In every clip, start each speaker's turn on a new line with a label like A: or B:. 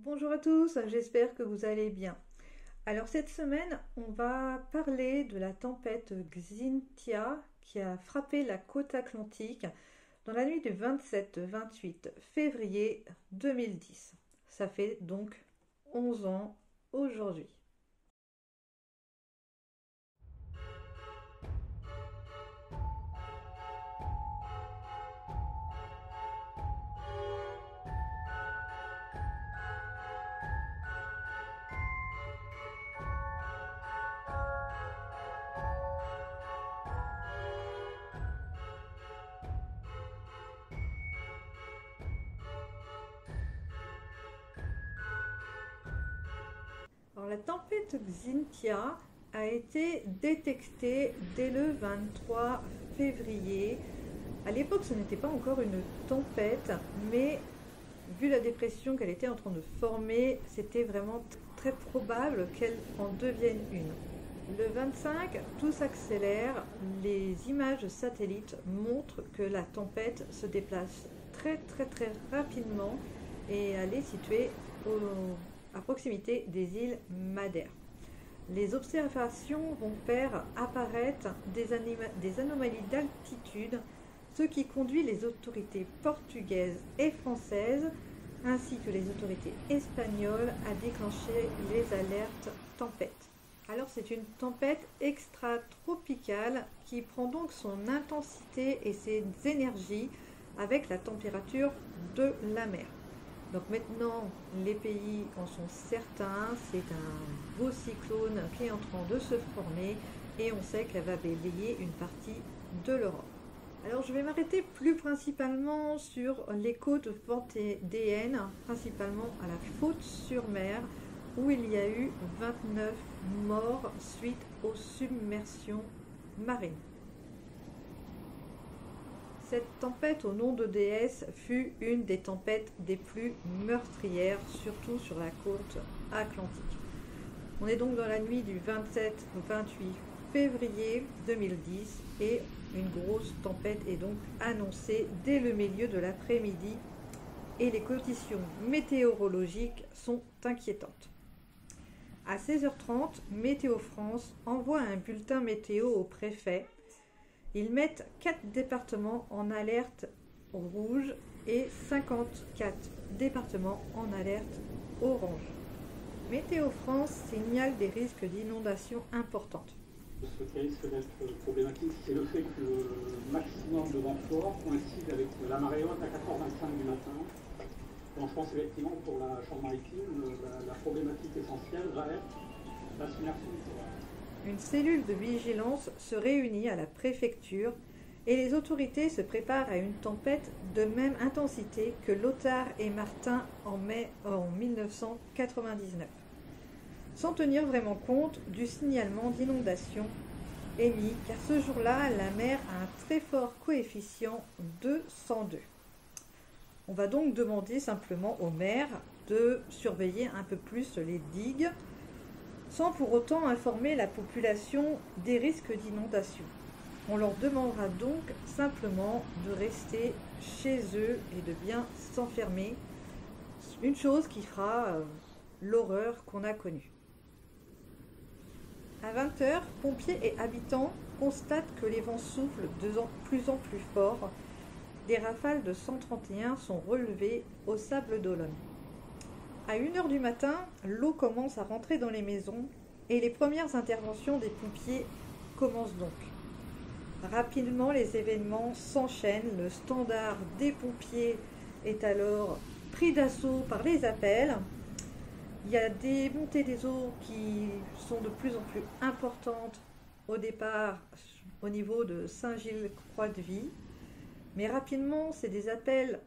A: Bonjour à tous, j'espère que vous allez bien. Alors cette semaine, on va parler de la tempête Xynthia qui a frappé la côte atlantique dans la nuit du 27-28 février 2010. Ça fait donc 11 ans aujourd'hui. Alors, la tempête Xynthia a été détectée dès le 23 février. À l'époque, ce n'était pas encore une tempête, mais vu la dépression qu'elle était en train de former, c'était vraiment très probable qu'elle en devienne une. Le 25, tout s'accélère. Les images satellites montrent que la tempête se déplace très rapidement et elle est située à proximité des îles Madère. Les observations vont faire apparaître des anomalies d'altitude, ce qui conduit les autorités portugaises et françaises ainsi que les autorités espagnoles à déclencher les alertes tempête. Alors c'est une tempête extra-tropicale qui prend donc son intensité et ses énergies avec la température de la mer. Donc maintenant, les pays en sont certains, c'est un beau cyclone qui est en train de se former et on sait qu'elle va balayer une partie de l'Europe. Alors je vais m'arrêter plus principalement sur les côtes vendéennes, principalement à la Faute-sur-Mer, où il y a eu 29 morts suite aux submersions marines. Cette tempête au nom de déesse fut une des tempêtes des plus meurtrières, surtout sur la côte atlantique. On est donc dans la nuit du 27 au 28 février 2010 et une grosse tempête est donc annoncée dès le milieu de l'après-midi et les conditions météorologiques sont inquiétantes. À 16h30, Météo France envoie un bulletin météo au préfet. Ils mettent 4 départements en alerte rouge et 54 départements en alerte orange. Météo France signale des risques d'inondations importantes.
B: Ce qui risque d'être problématique, c'est le fait que le maximum de vent fort coïncide avec la marée haute à 4h25 du matin. Donc je pense effectivement pour la Chambre-Maritime, la problématique essentielle va être la submersion littorale.
A: Une cellule de vigilance se réunit à la préfecture et les autorités se préparent à une tempête de même intensité que Lothar et Martin en mai en 1999, sans tenir vraiment compte du signalement d'inondation émis, car ce jour-là, la mer a un très fort coefficient de 102. On va donc demander simplement aux maires de surveiller un peu plus les digues, sans pour autant informer la population des risques d'inondation. On leur demandera donc simplement de rester chez eux et de bien s'enfermer, une chose qui fera l'horreur qu'on a connue. À 20h, pompiers et habitants constatent que les vents soufflent de plus en plus fort. Des rafales de 131 sont relevées au Sable d'Olonne. À 1h du matin, l'eau commence à rentrer dans les maisons et les premières interventions des pompiers commencent donc. Rapidement, les événements s'enchaînent. Le standard des pompiers est alors pris d'assaut par les appels. Il y a des montées des eaux qui sont de plus en plus importantes au départ au niveau de Saint-Gilles-Croix-de-Vie. Mais rapidement, c'est des appels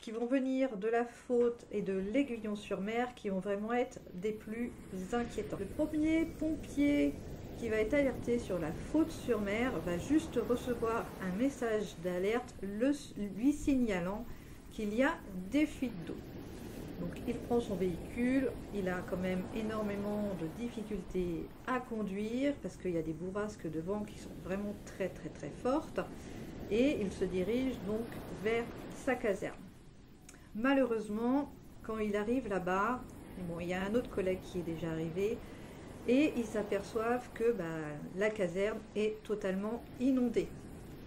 A: qui vont venir de la Faute et de l'Aiguillon-sur-Mer qui vont vraiment être des plus inquiétants. Le premier pompier qui va être alerté sur la Faute-sur-Mer va juste recevoir un message d'alerte lui signalant qu'il y a des fuites d'eau. Donc il prend son véhicule, il a quand même énormément de difficultés à conduire parce qu'il y a des bourrasques de vent qui sont vraiment très fortes et il se dirige donc vers sa caserne. Malheureusement, quand il arrive là-bas, bon, il y a un autre collègue qui est déjà arrivé, et ils s'aperçoivent que la caserne est totalement inondée.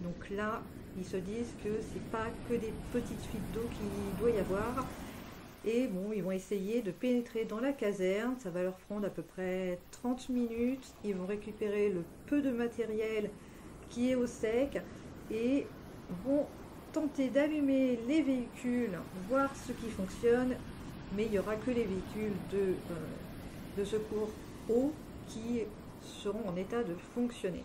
A: Donc là, ils se disent que c'est pas que des petites fuites d'eau qu'il doit y avoir. Et bon, ils vont essayer de pénétrer dans la caserne. Ça va leur prendre à peu près 30 minutes. Ils vont récupérer le peu de matériel qui est au sec et vont tenter d'allumer les véhicules, voir ce qui fonctionne. Mais il n'y aura que les véhicules de secours eau qui seront en état de fonctionner.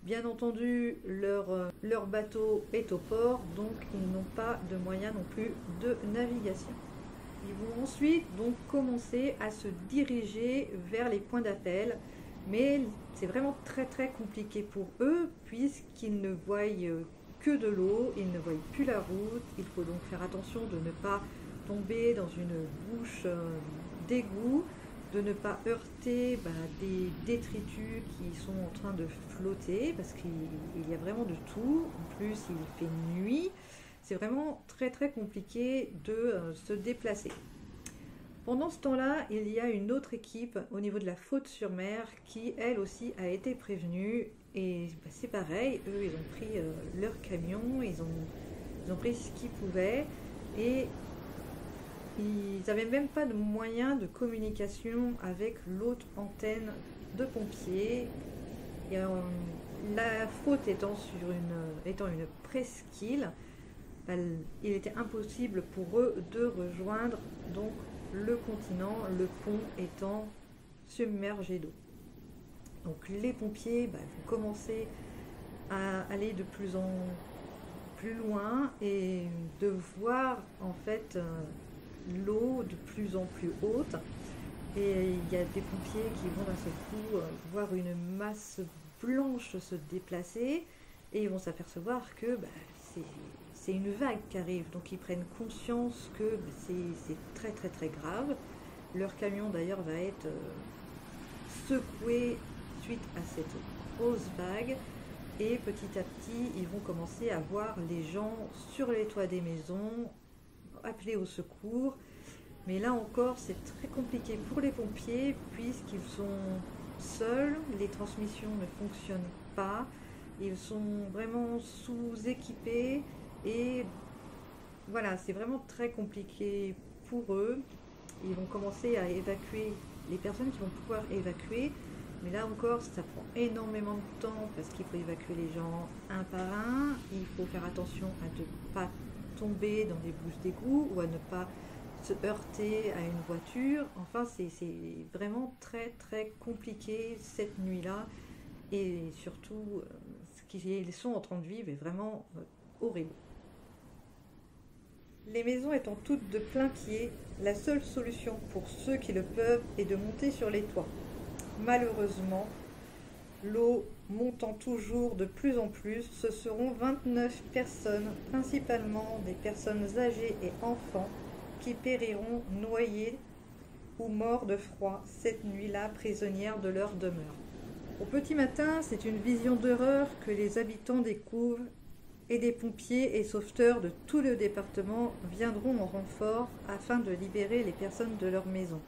A: Bien entendu, leur bateau est au port, donc ils n'ont pas de moyens non plus de navigation. Ils vont ensuite donc commencer à se diriger vers les points d'appel, mais c'est vraiment très très compliqué pour eux puisqu'ils ne voient que de l'eau, ils ne voient plus la route. Il faut donc faire attention de ne pas tomber dans une bouche d'égout, de ne pas heurter des détritus qui sont en train de flotter, parce qu'il y a vraiment de tout. En plus, il fait nuit. C'est vraiment très très compliqué de se déplacer. Pendant ce temps-là, il y a une autre équipe au niveau de la Faute-sur-Mer qui, elle aussi, a été prévenue. Et c'est pareil, eux, ils ont pris leur camion, ils ont pris ce qu'ils pouvaient. Et ils n'avaient même pas de moyen de communication avec l'autre antenne de pompiers. Et, la Faute étant une presqu'île, il était impossible pour eux de rejoindre donc le continent, le pont étant submergé d'eau. Donc les pompiers vont commencer à aller de plus en plus loin et de voir en fait l'eau de plus en plus haute. Et il y a des pompiers qui vont d'un seul coup voir une masse blanche se déplacer et ils vont s'apercevoir que c'est une vague qui arrive, donc ils prennent conscience que c'est très très très grave. Leur camion d'ailleurs va être secoué suite à cette grosse vague et petit à petit ils vont commencer à voir les gens sur les toits des maisons appeler au secours. Mais là encore c'est très compliqué pour les pompiers puisqu'ils sont seuls, les transmissions ne fonctionnent pas, ils sont vraiment sous-équipés. Et voilà, c'est vraiment très compliqué pour eux. Ils vont commencer à évacuer les personnes qui vont pouvoir évacuer. Mais là encore, ça prend énormément de temps parce qu'il faut évacuer les gens un par un. Il faut faire attention à ne pas tomber dans des bouches d'égout ou à ne pas se heurter à une voiture. Enfin, c'est vraiment très très compliqué cette nuit-là. Et surtout, ce qu'ils sont en train de vivre est vraiment horrible. Les maisons étant toutes de plein pied, la seule solution pour ceux qui le peuvent est de monter sur les toits. Malheureusement, l'eau montant toujours de plus en plus, ce seront 29 personnes, principalement des personnes âgées et enfants, qui périront noyées ou morts de froid cette nuit-là, prisonnières de leur demeure. Au petit matin, c'est une vision d'horreur que les habitants découvrent et des pompiers et sauveteurs de tout le département viendront en renfort afin de libérer les personnes de leur maison.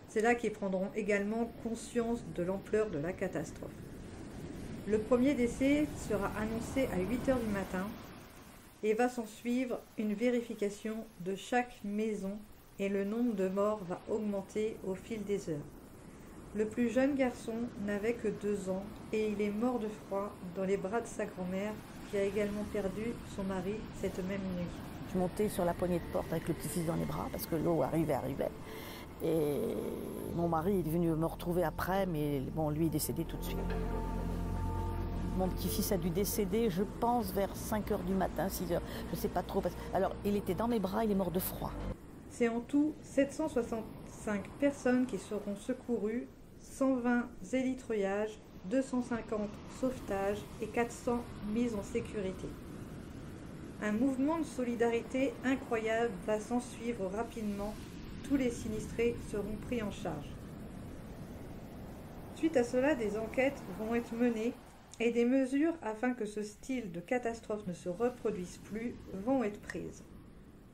A: C'est là qu'ils prendront également conscience de l'ampleur de la catastrophe. Le premier décès sera annoncé à 8 h du matin et va s'en suivre une vérification de chaque maison et le nombre de morts va augmenter au fil des heures. Le plus jeune garçon n'avait que 2 ans et il est mort de froid dans les bras de sa grand-mère qui a également perdu son mari cette même nuit.
C: Je montais sur la poignée de porte avec le petit-fils dans les bras parce que l'eau arrivait. Et mon mari est venu me retrouver après, mais bon, lui est décédé tout de suite. Mon petit-fils a dû décéder, je pense, vers 5 h du matin, 6 h, je ne sais pas trop. Alors, il était dans mes bras, il est mort de froid.
A: C'est en tout 765 personnes qui seront secourues, 120 élitreuillages, 250 sauvetages et 400 mises en sécurité. Un mouvement de solidarité incroyable va s'en suivre rapidement. Tous les sinistrés seront pris en charge. Suite à cela, des enquêtes vont être menées et des mesures afin que ce style de catastrophe ne se reproduise plus vont être prises.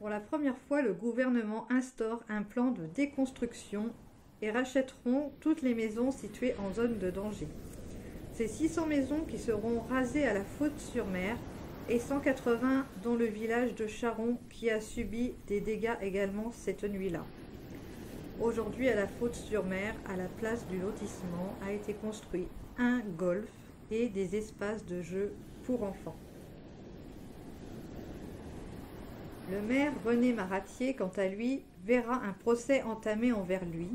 A: Pour la première fois, le gouvernement instaure un plan de déconstruction et rachèteront toutes les maisons situées en zone de danger. Ces 600 maisons qui seront rasées à la Faute-sur-Mer et 180 dans le village de Charon qui a subi des dégâts également cette nuit-là. Aujourd'hui, à la Faute-sur-Mer, à la place du lotissement, a été construit un golf et des espaces de jeu pour enfants. Le maire René Maratier, quant à lui, verra un procès entamé envers lui,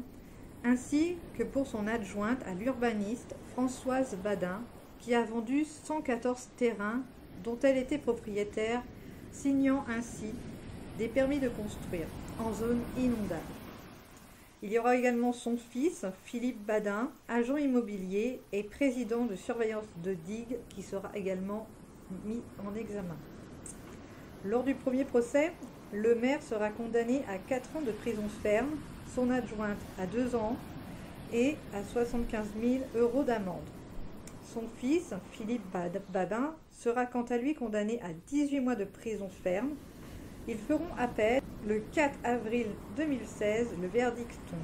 A: ainsi que pour son adjointe à l'urbaniste Françoise Badin, qui a vendu 114 terrains dont elle était propriétaire, signant ainsi des permis de construire en zone inondable. Il y aura également son fils, Philippe Badin, agent immobilier et président de surveillance de digue, qui sera également mis en examen. Lors du premier procès, le maire sera condamné à 4 ans de prison ferme, son adjointe à 2 ans et à 75 000 € d'amende. Son fils, Philippe Badin, sera quant à lui condamné à 18 mois de prison ferme. Ils feront appel. Le 4 avril 2016, le verdict tombe.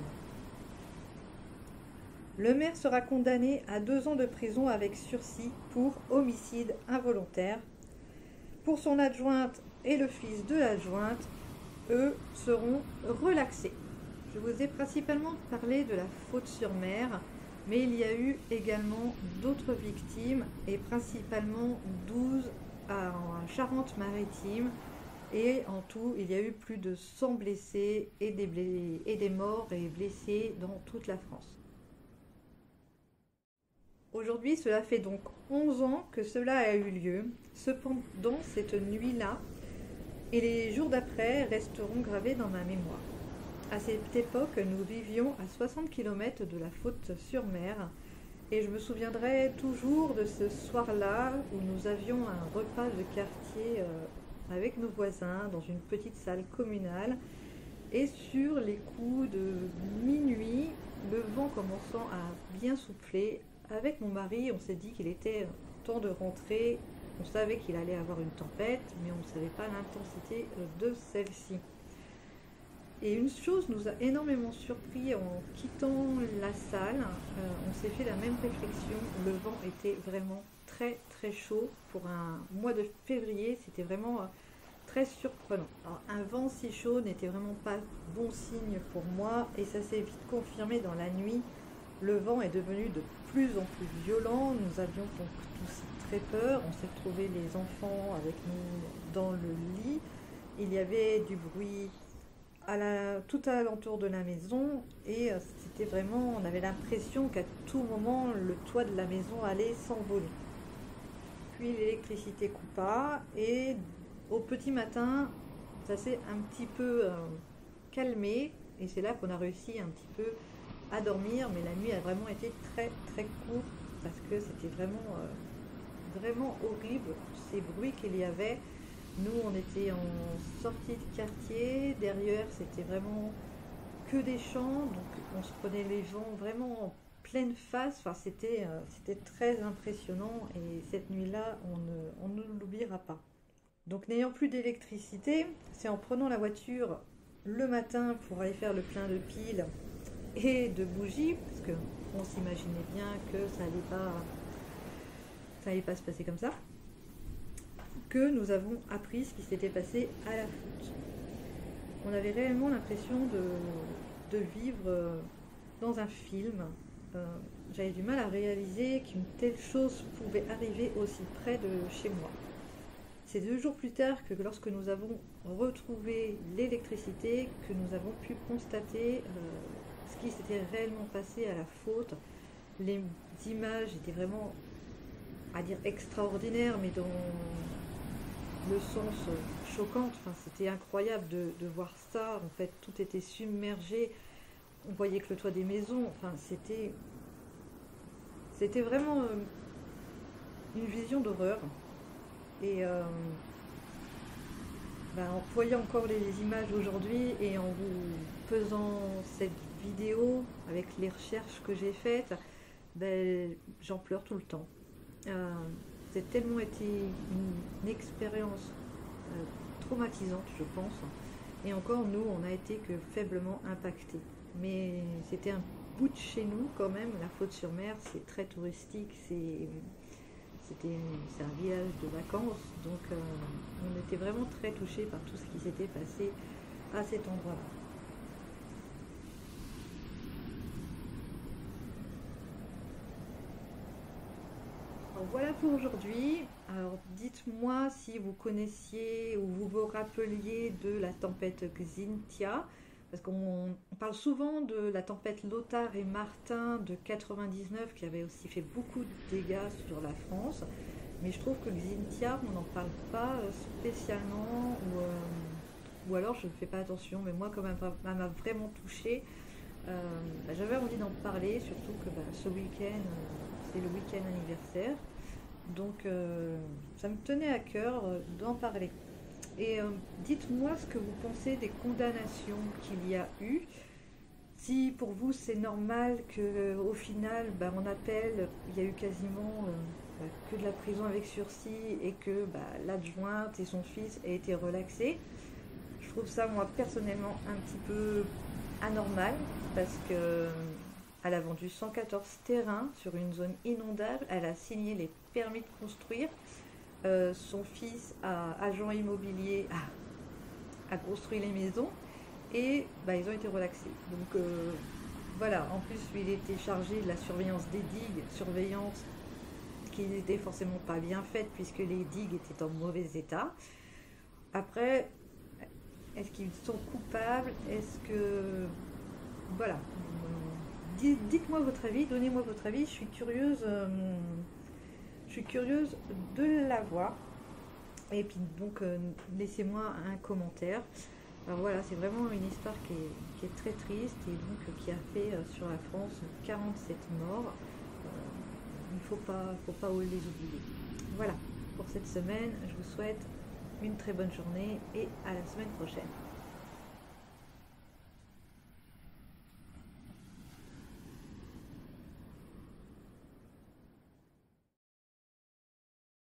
A: Le maire sera condamné à 2 ans de prison avec sursis pour homicide involontaire. Pour son adjointe et le fils de l'adjointe, eux seront relaxés. Je vous ai principalement parlé de la Faute-sur-Mer, mais il y a eu également d'autres victimes, et principalement 12 en Charente-Maritime. Et en tout, il y a eu plus de 100 blessés et des morts et blessés dans toute la France. Aujourd'hui, cela fait donc 11 ans que cela a eu lieu. Cependant, cette nuit-là et les jours d'après resteront gravés dans ma mémoire. À cette époque, nous vivions à 60 km de la Faute-sur-Mer et je me souviendrai toujours de ce soir-là où nous avions un repas de quartier avec nos voisins dans une petite salle communale, et sur les coups de minuit, le vent commençant à bien souffler, avec mon mari, on s'est dit qu'il était temps de rentrer. On savait qu'il allait avoir une tempête, mais on ne savait pas l'intensité de celle-ci. Et une chose nous a énormément surpris en quittant la salle, on s'est fait la même réflexion. Le vent était vraiment très très chaud pour un mois de février, c'était vraiment très surprenant. Alors, un vent si chaud n'était vraiment pas bon signe pour moi, et ça s'est vite confirmé dans la nuit. Le vent est devenu de plus en plus violent, nous avions donc tous très peur. On s'est retrouvés les enfants avec nous dans le lit. Il y avait du bruit tout alentour de la maison, et c'était vraiment, on avait l'impression qu'à tout moment le toit de la maison allait s'envoler. Puis l'électricité coupa, et au petit matin ça s'est un petit peu calmé, et c'est là qu'on a réussi un petit peu à dormir, mais la nuit a vraiment été très très courte parce que c'était vraiment horrible ces bruits qu'il y avait. Nous, on était en sortie de quartier, derrière c'était vraiment que des champs, donc on se prenait les vents vraiment en pleine face. Enfin, c'était très impressionnant, et cette nuit-là, on ne l'oubliera pas. Donc, n'ayant plus d'électricité, c'est en prenant la voiture le matin pour aller faire le plein de piles et de bougies, parce qu'on s'imaginait bien que ça allait pas se passer comme ça, que nous avons appris ce qui s'était passé à la Faute. On avait réellement l'impression de vivre dans un film. J'avais du mal à réaliser qu'une telle chose pouvait arriver aussi près de chez moi. C'est 2 jours plus tard que lorsque nous avons retrouvé l'électricité, que nous avons pu constater ce qui s'était réellement passé à la Faute. Les images étaient vraiment, à dire extraordinaires, mais dans le sens choquante. Enfin, c'était incroyable de voir ça. En fait, tout était submergé. On voyait que le toit des maisons. Enfin, c'était vraiment une vision d'horreur. Et en voyant encore les images aujourd'hui, et en vous faisant cette vidéo avec les recherches que j'ai faites, j'en pleure tout le temps. C'est tellement été une expérience traumatisante, je pense. Et encore, nous, on a été que faiblement impactés. Mais c'était un bout de chez nous quand même. La Faute-sur-Mer, c'est très touristique, c'est un village de vacances. Donc on était vraiment très touchés par tout ce qui s'était passé à cet endroit-là. Voilà pour aujourd'hui. Alors dites-moi si vous connaissiez ou vous vous rappeliez de la tempête Xynthia, parce qu'on parle souvent de la tempête Lothar et Martin de 99 qui avait aussi fait beaucoup de dégâts sur la France, mais je trouve que Xynthia, on n'en parle pas spécialement, ou alors je ne fais pas attention, mais moi comme elle m'a vraiment touchée, j'avais envie d'en parler, surtout que ce week-end, c'est le week-end anniversaire. Donc ça me tenait à cœur d'en parler. Et dites-moi ce que vous pensez des condamnations qu'il y a eu. Si pour vous c'est normal qu'au final, en appel, il y a eu quasiment que de la prison avec sursis et que l'adjointe et son fils aient été relaxés. Je trouve ça, moi, personnellement, un petit peu anormal parce que elle a vendu 114 terrains sur une zone inondable. Elle a signé les permis de construire. Son fils, agent immobilier, a construit les maisons. Et ils ont été relaxés. Donc voilà, en plus, lui, il était chargé de la surveillance des digues. Surveillance qui n'était forcément pas bien faite puisque les digues étaient en mauvais état. Après, est-ce qu'ils sont coupables? Est-ce que... Voilà. Dites-moi votre avis, donnez-moi votre avis, je suis curieuse de l'avoir. Et puis donc laissez-moi un commentaire. Alors voilà, c'est vraiment une histoire qui est très triste et donc qui a fait sur la France 47 morts. Il ne faut pas les oublier. Voilà, pour cette semaine, je vous souhaite une très bonne journée et à la semaine prochaine.